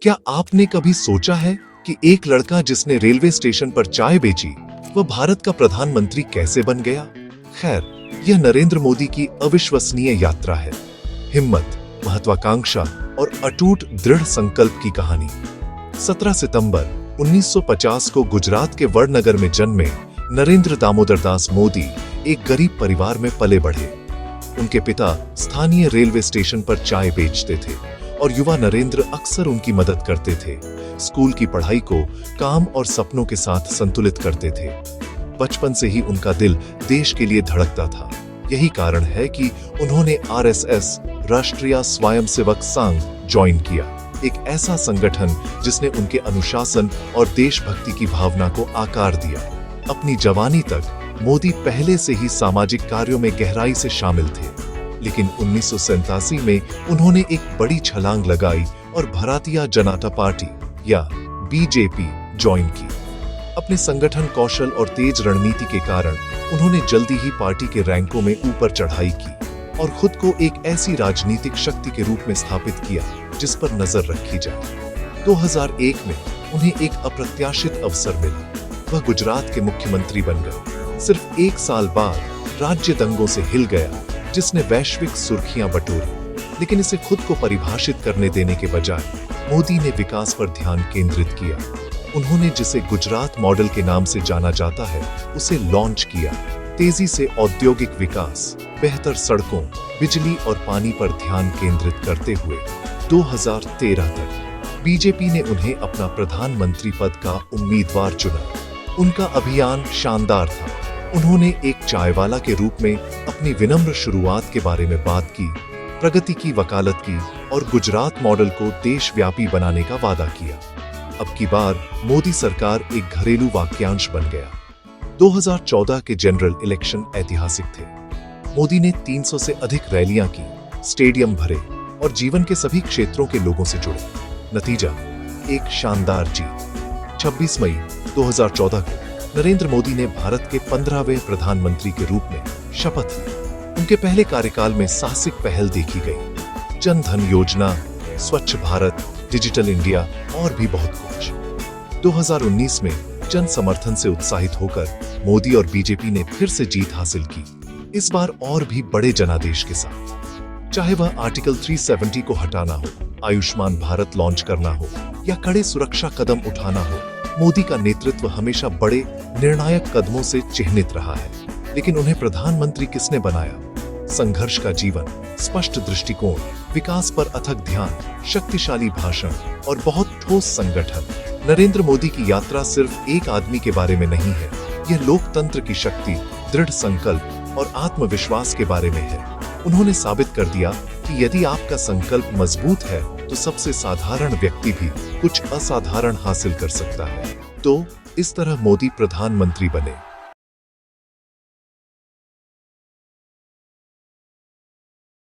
क्या आपने कभी सोचा है कि एक लड़का जिसने रेलवे स्टेशन पर चाय बेची, वह भारत का प्रधानमंत्री कैसे बन गया? खैर, यह नरेंद्र मोदी की अविश्वसनीय यात्रा है। हिम्मत, महत्वाकांक्षा और अटूट दृढ़ संकल्प की कहानी। 17 सितंबर 1950 को गुजरात के वडनगर में जन्मे नरेंद्र दामोदर दास मोदी एक गरीब परिवार में पले बढ़े। उनके पिता स्थानीय रेलवे स्टेशन पर चाय बेचते थे और युवा नरेंद्र अक्सर उनकी मदद करते थे। स्कूल की पढ़ाई को काम और सपनों के साथ संतुलित करते थे। बचपन से ही उनका दिल देश के लिए धड़कता था। यही कारण है कि उन्होंने आरएसएस, राष्ट्रीय स्वयंसेवक संघ ज्वाइन किया, एक ऐसा संगठन जिसने उनके अनुशासन और देशभक्ति की भावना को आकार दिया। अपनी जवानी तक मोदी पहले से ही सामाजिक कार्यों में गहराई से शामिल थे, लेकिन 1987 में उन्होंने एक बड़ी छलांग लगाई और भारतीय जनता पार्टी या बीजेपी ज्वाइन की। अपने संगठन कौशल और तेज रणनीति के कारण उन्होंने जल्दी ही पार्टी के रैंकों में ऊपर चढ़ाई की और खुद को एक ऐसी राजनीतिक शक्ति के रूप में स्थापित किया जिस पर नजर रखी जाए। 2001 में उन्हें एक अप्रत्याशित अवसर मिला। वह गुजरात के मुख्यमंत्री बन गए। सिर्फ एक साल बाद राज्य दंगों से हिल गया, जिसने वैश्विक सुर्खियां बटोरी। लेकिन इसे खुद को परिभाषित करने देने के बजाय मोदी ने विकास पर ध्यान केंद्रित किया। उन्होंने जिसे गुजरात मॉडल के नाम से जाना जाता है, उसे लॉन्च किया। तेजी से औद्योगिक विकास, बेहतर सड़कों, बिजली और पानी पर ध्यान केंद्रित करते हुए 2013 तक बीजेपी ने उन्हें अपना प्रधानमंत्री पद का उम्मीदवार चुना। उनका अभियान शानदार था। उन्होंने एक चायवाला के रूप में अपनी विनम्र शुरुआत के बारे में बात की, प्रगति की वकालत की और गुजरात मॉडल को देशव्यापी बनाने का वादा किया। अब की बार मोदी सरकार एक घरेलू वाक्यांश बन गया। 2014 के जनरल इलेक्शन ऐतिहासिक थे। मोदी ने 300 से अधिक रैलियां की, स्टेडियम भरे और जीवन के सभी क्षेत्रों के लोगों से जुड़े। नतीजा, एक शानदार जीत। 26 मई 2014 को नरेंद्र मोदी ने भारत के 15वें प्रधानमंत्री के रूप में शपथ ली। उनके पहले कार्यकाल में साहसिक पहल देखी गई। जन धन योजना, स्वच्छ भारत, डिजिटल इंडिया और भी बहुत कुछ। 2019 में जन समर्थन से उत्साहित होकर मोदी और बीजेपी ने फिर से जीत हासिल की, इस बार और भी बड़े जनादेश के साथ। चाहे वह आर्टिकल 370 को हटाना हो, आयुष्मान भारत लॉन्च करना हो या कड़े सुरक्षा कदम उठाना हो, मोदी का नेतृत्व हमेशा बड़े निर्णायक कदमों से चिन्हित रहा है। लेकिन उन्हें प्रधानमंत्री किसने बनाया? संघर्ष का जीवन, स्पष्ट दृष्टिकोण, विकास पर अथक ध्यान, शक्तिशाली भाषण और बहुत ठोस संगठन। नरेंद्र मोदी की यात्रा सिर्फ एक आदमी के बारे में नहीं है, यह लोकतंत्र की शक्ति, दृढ़ संकल्प और आत्मविश्वास के बारे में है। उन्होंने साबित कर दिया कि यदि आपका संकल्प मजबूत है तो सबसे साधारण व्यक्ति भी कुछ असाधारण हासिल कर सकता है। तो इस तरह मोदी प्रधानमंत्री बने।